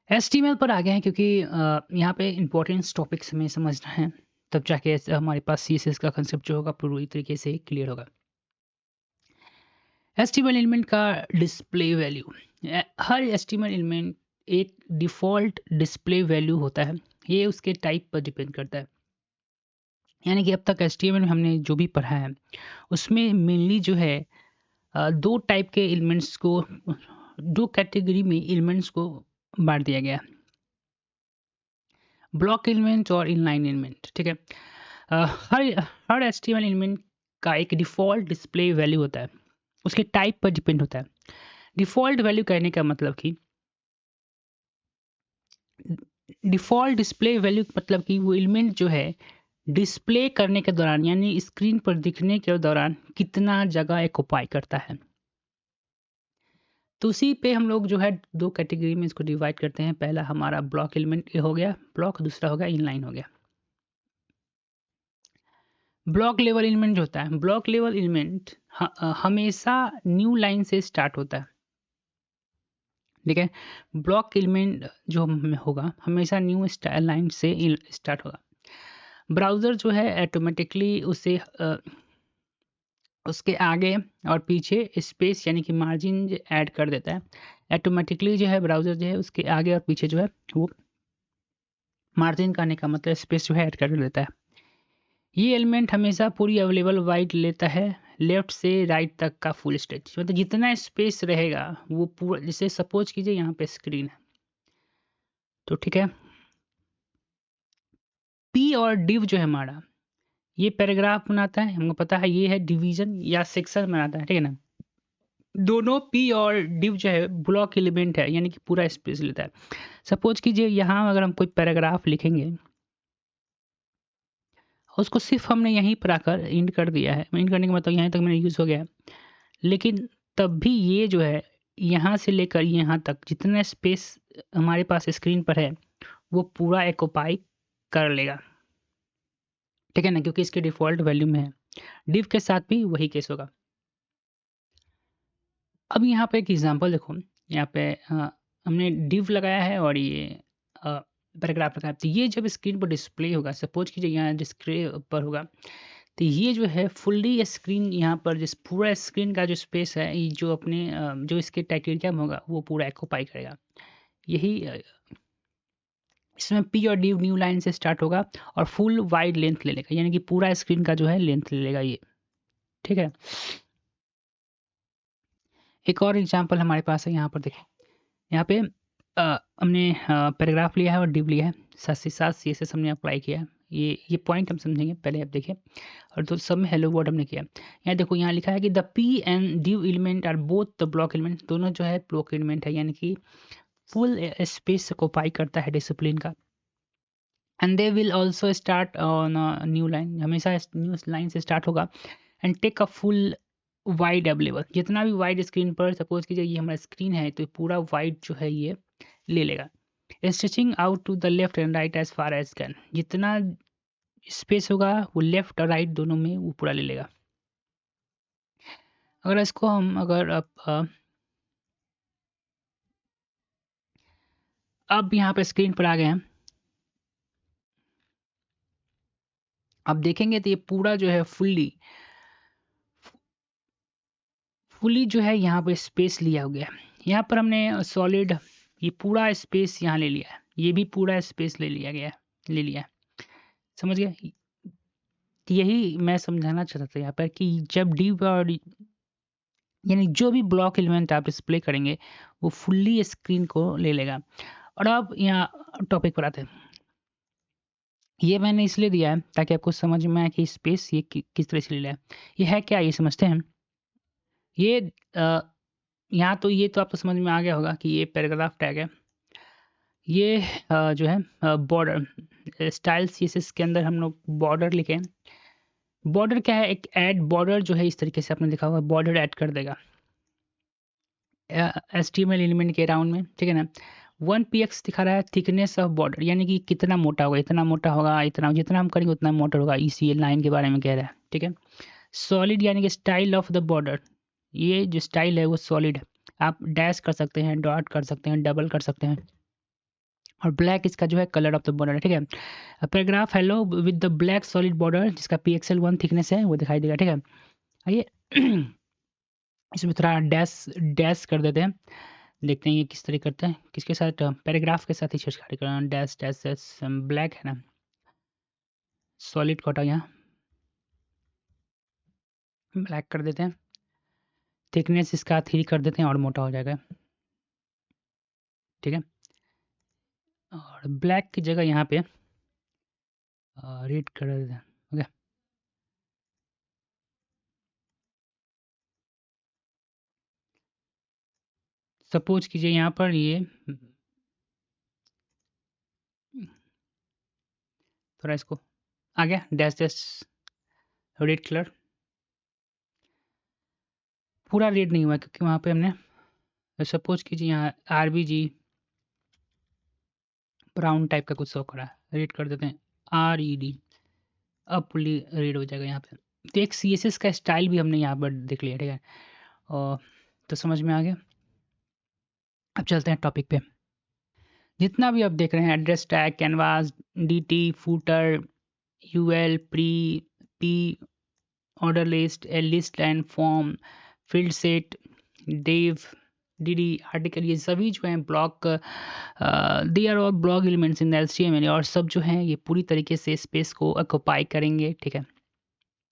HTML पर आ गए हैं क्योंकि यहाँ पे इंपॉर्टेंट टॉपिक्स हमें समझना है, तब जाके हमारे पास सीएसएस का कंसेप्ट जो होगा पूरी तरीके से क्लियर होगा। एचटीएमएल एलिमेंट का डिस्प्ले वैल्यू, हर एचटीएमएल एलिमेंट एक डिफ़ॉल्ट डिस्प्ले वैल्यू होता है। ये उसके टाइप पर डिपेंड करता है। यानी कि अब तक एचटीएमएल में हमने जो भी पढ़ा है उसमें मेनली जो है दो टाइप के एलिमेंट्स को, दो कैटेगरी में एलिमेंट्स को बांट दिया गया है, ब्लॉक एलिमेंट और इनलाइन एलिमेंट। ठीक है। हर हर एचटीएमएल एलिमेंट का एक डिफ़ॉल्ट डिस्प्ले वैल्यू होता है, उसके टाइप पर डिपेंड होता है। डिफ़ॉल्ट वैल्यू कहने का मतलब कि डिफ़ॉल्ट डिस्प्ले वैल्यू मतलब कि वो एलिमेंट जो है डिस्प्ले करने के दौरान यानी स्क्रीन पर दिखने के दौरान कितना जगह ऑक्यूपाई करता है। तो उसी पे हम लोग जो है दो कैटेगरी में इसको डिवाइड करते हैं। पहला हमारा ब्लॉक एलिमेंट हो गया ब्लॉक, दूसरा हो गया इनलाइन हो गया। ब्लॉक लेवल एलिमेंट जो होता है, ब्लॉक लेवल एलिमेंट हमेशा न्यू लाइन से स्टार्ट होता है। ठीक है। ब्लॉक एलिमेंट जो होगा हमेशा न्यू लाइन से स्टार्ट होगा। ब्राउज़र जो है ऑटोमेटिकली उसे उसके आगे और पीछे स्पेस यानी कि मार्जिन ऐड कर देता है। ऑटोमेटिकली जो है ब्राउज़र जो है उसके आगे और पीछे जो है वो मार्जिन कहने का मतलब स्पेस जो है ऐड कर देता है। ये एलिमेंट हमेशा पूरी अवेलेबल वाइड लेता है, लेफ्ट से राइट तक का फुल स्ट्रेच, मतलब जितना स्पेस रहेगा वो पूरा। जैसे सपोज कीजिए यहाँ पे स्क्रीन है, तो ठीक है, पी और डिव जो है हमारा ये पैराग्राफ बनाता है, हमको पता है ये है डिवीजन या सेक्शन बनाता है। ठीक है ना। दोनों पी और डिव जो है ब्लॉक एलिमेंट है यानी कि पूरा स्पेस लेता है। सपोज कीजिए यहाँ अगर हम कोई पैराग्राफ लिखेंगे, उसको सिर्फ हमने यहीं पर आकर इंड कर दिया है, इंड करने का मतलब यहाँ तक मैंने यूज़ हो गया है, लेकिन तब भी ये जो है यहाँ से लेकर यहाँ तक जितना स्पेस हमारे पास स्क्रीन पर है वो पूरा एक्यूपाई कर लेगा। ठीक है ना, क्योंकि इसके डिफ़ॉल्ट वैल्यू में है। डिव के साथ भी वही केस होगा। अब यहाँ पे एक एग्जांपल देखो, यहाँ पे हमने डिव लगाया है और ये पैराग्राफ लगाया है। तो ये जब स्क्रीन पर डिस्प्ले होगा, सपोज कीजिए यहाँ डिस्प्ले पर होगा, तो ये जो है फुल्ली स्क्रीन यहाँ पर जिस पूरा स्क्रीन का जो स्पेस है ये जो अपने जो इसके टाइटेरियम होगा वो पूरा एक्यूपाई करेगा। यही इसमें पी और डी न्यू लाइन से स्टार्ट होगा और फुल वाइड लेंथ ले लेगा, यानी कि पूरा स्क्रीन का जो है लेंथ ले लेगा ये। ठीक है। एक और एग्जांपल हमारे पास है, यहाँ पर देखें। यहाँ पे हमने पैराग्राफ लिया है और डिव लिया है, साथ से साथ सी एस एस हमने अप्लाई किया है। ये पॉइंट हम समझेंगे, पहले आप देखिए। और तो सब में हेलो वर्ड हमने किया। यहाँ देखो, यहाँ लिखा है कि the P and div element are both the block element, दोनों जो है ब्लॉक एलिमेंट है, यानी कि फुल स्पेस को ऑक्यूपाई करता है डिसिप्लिन का। And they will also start on new line, हमेशा न्यू लाइन से स्टार्ट होगा। And take a full wide available, जितना भी वाइड स्क्रीन पर, सपोज कीजिए ये हमारा स्क्रीन है तो पूरा वाइड जो है ये ले लेगा। Stretching out to the left and right as far as can, जितना स्पेस होगा वो लेफ्ट और राइट दोनों में वो पूरा ले लेगा। अगर इसको हम अगर अब यहाँ पे स्क्रीन पर आ गए हैं, अब देखेंगे तो ये पूरा जो है फुली जो है यहाँ पे स्पेस लिया हो गया है। यहाँ पर हमने सॉलिड ये पूरा स्पेस यहाँ ले लिया है, ये भी पूरा स्पेस ले लिया गया है, ले लिया है। समझ गए। यही मैं समझाना चाहता था यहाँ पर कि जब डी और यानी जो भी ब्लॉक एलिमेंट आप डिस्प्ले करेंगे वो फुल्ली स्क्रीन को ले लेगा। और अब यहाँ टॉपिक पर आते हैं। ये मैंने इसलिए दिया है ताकि आपको समझ में आए कि स्पेस ये किस तरह से ले लिया है। ये है क्या, ये समझते हैं। ये यहाँ तो ये तो आपको समझ में आ गया होगा कि ये पैराग्राफ टैग है। ये जो है बॉर्डर स्टाइल सीएसएस के अंदर हम लोग बॉर्डर लिखे हैं। बॉर्डर क्या है, एक ऐड बॉर्डर जो है इस तरीके से आपने लिखा हुआ बॉर्डर ऐड कर देगा एचटीएमएल एलिमेंट के राउंड में। ठीक है ना। 1px दिखा रहा है थिकनेस ऑफ बॉर्डर, यानी कि कितना मोटा होगा, इतना मोटा होगा, इतना जितना हम करेंगे उतना मोटा होगा, इसी लाइन के बारे में कह रहा है। ठीक है। सॉलिड यानी कि स्टाइल ऑफ द बॉर्डर, ये जो स्टाइल है वो सॉलिड है। आप डैश कर सकते हैं, डॉट कर सकते हैं, डबल कर सकते हैं। और ब्लैक इसका जो है कलर ऑफ द बॉर्डर है, ठीक है। Paragraph hello with the black solid border जिसका PXL1 थिकनेस है वो दिखाई देगा, ठीक है। आइए इसमें थोड़ा डैश डैश कर देते हैं, देखते हैं ये किस तरह करते हैं, किसके साथ, पैराग्राफ के साथ ही छेड़छाड़ करना, डैश डैश डैश। ब्लैक है ना, सॉलिड कोटा यहाँ ब्लैक कर देते हैं, थिकनेस इसका 3 कर देते हैं और मोटा हो जाएगा, ठीक है। और ब्लैक की जगह यहाँ पे रेड कर देते हैं, ओके। सपोज कीजिए यहाँ पर ये थोड़ा इसको आ गया डैश डैश रेड कलर, पूरा रेड नहीं हुआ क्योंकि वहाँ पे हमने, सपोज कीजिए यहाँ RBG ब्राउन टाइप का कुछ शो करा है, रेड कर देते हैं RED, अब फुल्ली रेड हो जाएगा यहाँ पे। तो एक CSS का स्टाइल भी हमने यहाँ पर देख लिया, ठीक है। और तो समझ में आ गया। अब चलते हैं टॉपिक पे। जितना भी आप देख रहे हैं, address tag, canvas, DT, footer, UL, pre, P, order list, list and form, field set, div, DD, article, ये सभी जो हैं block, they are all block elements in HTML, और सब जो हैं ये पूरी तरीके से स्पेस को ऑक्यूपाई करेंगे, ठीक है,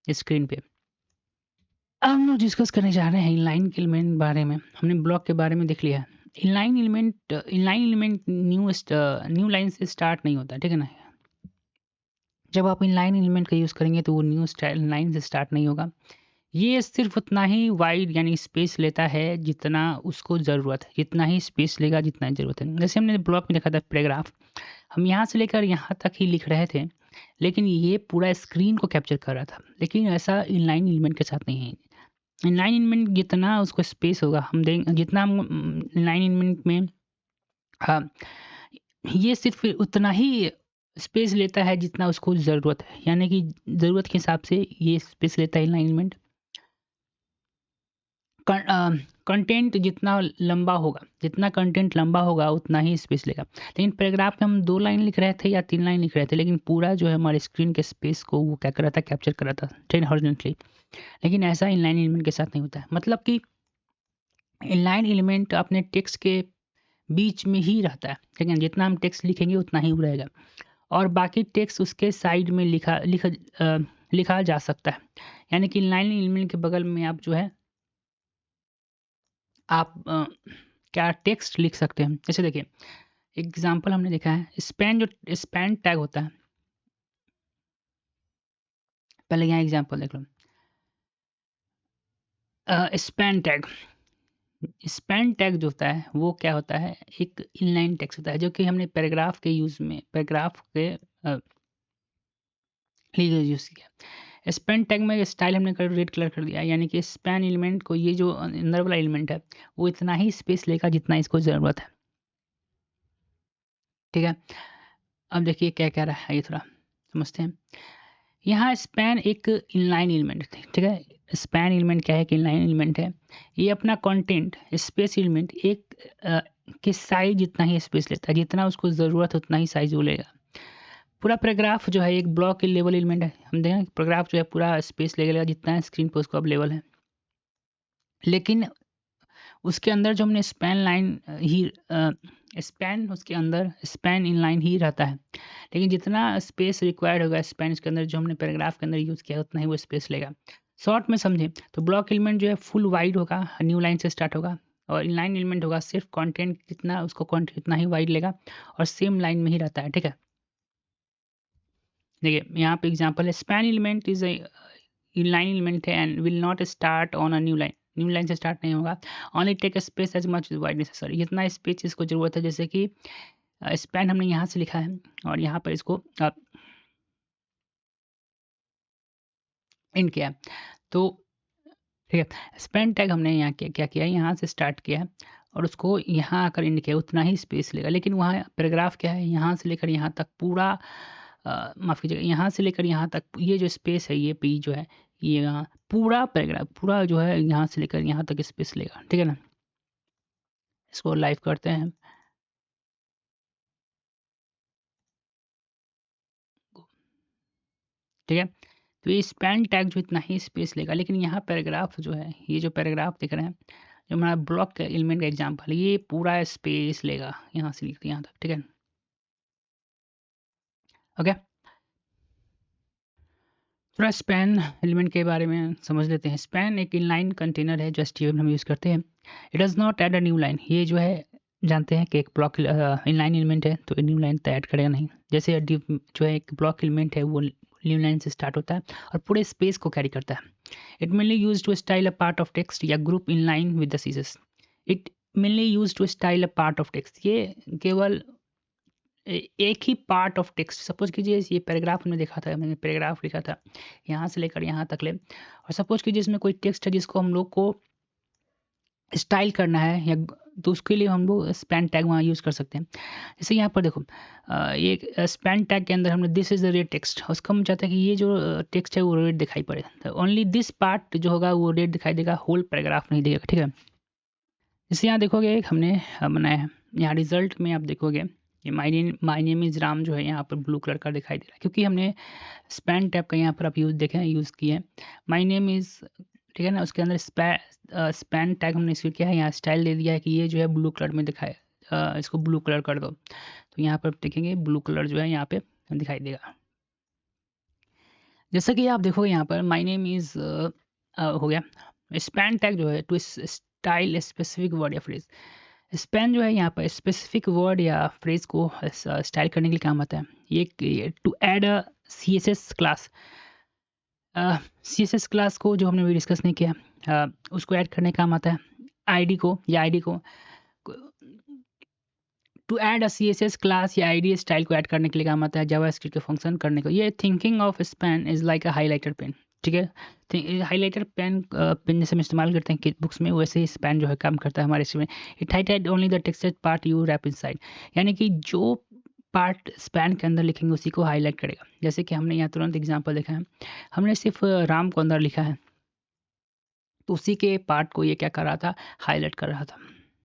स्क्रीन पे। अब हम लोग डिस्कस करने जा रहे हैं इनलाइन एलिमेंट बारे में। हमने ब्लॉक के बारे में देख लिया। इनलाइन एलिमेंट न्यू लाइन से स्टार्ट नहीं होता, ठीक है ना। जब आप इनलाइन एलिमेंट का यूज़ करेंगे तो वो न्यू स्टाइल लाइन से स्टार्ट नहीं होगा। ये सिर्फ उतना ही वाइड यानी स्पेस लेता है जितना उसको ज़रूरत है, जितना ही स्पेस लेगा जितना ज़रूरत है। जैसे हमने ब्लॉक में देखा था पैराग्राफ, हम यहाँ से लेकर यहाँ तक ही लिख रहे थे, लेकिन ये पूरा स्क्रीन को कैप्चर कर रहा था। लेकिन ऐसा इनलाइन एलिमेंट के साथ नहीं है। इनलाइन एलिमेंट जितना उसको स्पेस होगा हम देंगे, जितना हम इनलाइन एलिमेंट में, हाँ, ये सिर्फ उतना ही स्पेस लेता है जितना उसको ज़रूरत है, यानी कि ज़रूरत के हिसाब से ये स्पेस लेता है इनलाइन एलिमेंट। कंटेंट जितना लंबा होगा, जितना कंटेंट लंबा होगा उतना ही स्पेस लेगा। लेकिन पैराग्राफ में हम 2 लाइन लिख रहे थे या 3 लाइन लिख रहे थे, लेकिन पूरा जो है हमारे स्क्रीन के स्पेस को वो क्या कर रहा था, कैप्चर कर रहा था, ठीक है, हॉरिजॉन्टली। लेकिन ऐसा इनलाइन एलिमेंट के साथ नहीं होता है। मतलब कि इनलाइन एलिमेंट अपने टेक्स्ट के बीच में ही रहता है, ठीक है। जितना हम टेक्स्ट लिखेंगे उतना ही वो रहेगा, और बाकी टेक्स्ट उसके साइड में लिखा जा सकता है। यानी कि इनलाइन एलिमेंट के बगल में आप जो है आप क्या टेक्स्ट लिख सकते हैं। जैसे देखिए एग्जांपल हमने देखा है, स्पैन टैग होता है। पहले यहाँ एग्जांपल देख लो। स्पैन टैग जो होता है वो क्या होता है, एक इनलाइन टेक्स्ट होता है, जो कि हमने पैराग्राफ के पैराग्राफ के लिए यूज़ किया। स्पैन टैग में स्टाइल हमने रेड कलर कर दिया, यानी कि स्पैन एलिमेंट को, ये जो अंदर वाला एलिमेंट है वो इतना ही स्पेस लेगा जितना इसको ज़रूरत है, ठीक है। अब देखिए क्या कह रहा है, ये थोड़ा समझते हैं। यहाँ स्पैन एक इनलाइन एलिमेंट है, ठीक है। स्पैन एलिमेंट क्या है कि इनलाइन एलिमेंट है। ये अपना कंटेंट स्पेस एलिमेंट एक के साइज जितना ही स्पेस लेता है, जितना उसको ज़रूरत है उतना ही साइज वो लेगा। पूरा पैराग्राफ जो है एक ब्लॉक के लेवल एलिमेंट है। हम देखें पैराग्राफ जो है पूरा स्पेस ले लेगा जितना स्क्रीन पर उसको अब लेवल है, लेकिन उसके अंदर जो हमने स्पैन लाइन ही स्पैन उसके अंदर स्पैन इन लाइन ही रहता है। लेकिन जितना स्पेस रिक्वायर्ड होगा स्पैन के अंदर जो हमने पैराग्राफ के अंदर यूज़ किया उतना ही वो स्पेस लेगा। शॉर्ट में समझें तो ब्लॉक एलिमेंट जो है फुल वाइड होगा, न्यू लाइन से स्टार्ट होगा, और इनलाइन एलिमेंट होगा सिर्फ कंटेंट कितना उसको कंटेंट इतना ही वाइड लेगा और सेम लाइन में ही रहता है, ठीक है। देखिए यहाँ पे एग्जांपल है, span element is inline element है and will not start on a new line, new line से स्टार्ट नहीं होगा। Only take space as much wide necessary, जितना स्पेस इसको ज़रूरत है। जैसे कि स्पैन हमने यहाँ से लिखा है और यहाँ पर इसको इन किया, तो ठीक है। स्पैन टैग हमने यहाँ क्या किया, यहाँ से स्टार्ट किया है और उसको यहाँ आकर इंड किया, उतना ही स्पेस लेगा। लेकिन वहाँ पैराग्राफ क्या है, यहाँ से लेकर यहाँ तक पूरा माफ़ कीजिएगा, यहाँ से लेकर यहाँ तक ये जो स्पेस है, ये पी जो है, ये यहाँ पूरा पैराग्राफ पूरा जो है यहाँ से लेकर यहाँ तक स्पेस लेगा, ठीक है ना। इसको लाइव करते हैं। ठीक है। तो ये स्पैन टैग जो इतना ही स्पेस लेगा, लेकिन यहाँ पैराग्राफ जो है, ये जो पैराग्राफ दिख रहे हैं, जो हमारा ब्लॉक का एलिमेंट का एग्जाम्पल है, ये पूरा स्पेस लेगा यहाँ से लेकर यहाँ तक, ठीक है। ओके, थोड़ा स्पैन एलिमेंट के बारे में समझ लेते हैं। स्पैन एक इनलाइन कंटेनर है जो एचटीएमएल में हम यूज़ करते हैं। It does not add a new line. ये जो है जानते हैं कि एक ब्लॉक इनलाइन एलिमेंट है तो न्यू लाइन तो ऐड करेगा नहीं। जैसे जो है एक ब्लॉक एलिमेंट है वो न्यू लाइन से स्टार्ट होता है और पूरे स्पेस को कैरी करता है। It mainly use to style a part of text या group inline with the CSS. It mainly use to style a part of text. ये केवल एक ही पार्ट ऑफ टेक्स्ट, सपोज कीजिए ये पैराग्राफ में देखा था, मैंने पैराग्राफ लिखा था यहाँ से लेकर यहाँ तक ले, और सपोज कीजिए इसमें कोई टेक्स्ट है जिसको हम लोग को स्टाइल करना है या तो उसके लिए हम लोग स्पैन टैग वहाँ यूज़ कर सकते हैं। जैसे यहाँ पर देखो ये स्पैन टैग के अंदर हमने this is the red text, उसको हम चाहते हैं कि ये जो टेक्स्ट है वो रेड दिखाई पड़े, तो ओनली दिस पार्ट जो होगा वो रेड दिखाई देगा, होल पैराग्राफ नहीं देगा, ठीक है। जैसे यहाँ देखोगे एक हमने बनाया है, यहाँ रिजल्ट में आप देखोगे ये माई नेम इज़ राम जो है यहाँ पर ब्लू कलर का दिखाई दे रहा है, क्योंकि हमने स्पैन टैग का यहाँ पर आप यूज़ देखें यूज़ किए हैं। माई नेम इज़, ठीक है ना, उसके अंदर स्पैन टैग हमने इसको किया है, यहाँ स्टाइल दे दिया है कि ये जो है ब्लू कलर में दिखाए, इसको ब्लू कलर कर दो, तो यहाँ पर देखेंगे ब्लू कलर जो है यहाँ पे दिखाई देगा। जैसा कि आप देखोगे यहाँ पर माई नेम इज़ हो गया। स्पैन टैग जो है टू स्टाइल स्पेसिफिक वर्ड या फ्रेज। स्पैन जो है यहाँ पर स्पेसिफिक वर्ड या फ्रेज को स्टाइल करने के लिए काम आता है। ये to add a CSS class, CSS class को जो हमने अभी डिस्कस नहीं किया उसको ऐड करने का काम आता है। आईडी को या आईडी को to add a CSS class या आईडी स्टाइल को ऐड करने के लिए काम आता है जावास्क्रिप्ट के फंक्शन करने को। ये thinking of span is like a highlighter pen, ठीक है। हाइलाइटर पेन पेन जैसे हम इस्तेमाल करते हैं किट बुक्स में, वैसे ही स्पैन जो है काम करता है हमारे इसमें। It highlight only the texted part you wrap inside, यानी कि जो पार्ट स्पैन के अंदर लिखेंगे उसी को हाईलाइट करेगा। जैसे कि हमने यहाँ तुरंत एग्जांपल देखा है, हमने सिर्फ राम को अंदर लिखा है तो उसी के पार्ट को ये क्या कर रहा था, हाईलाइट कर रहा था।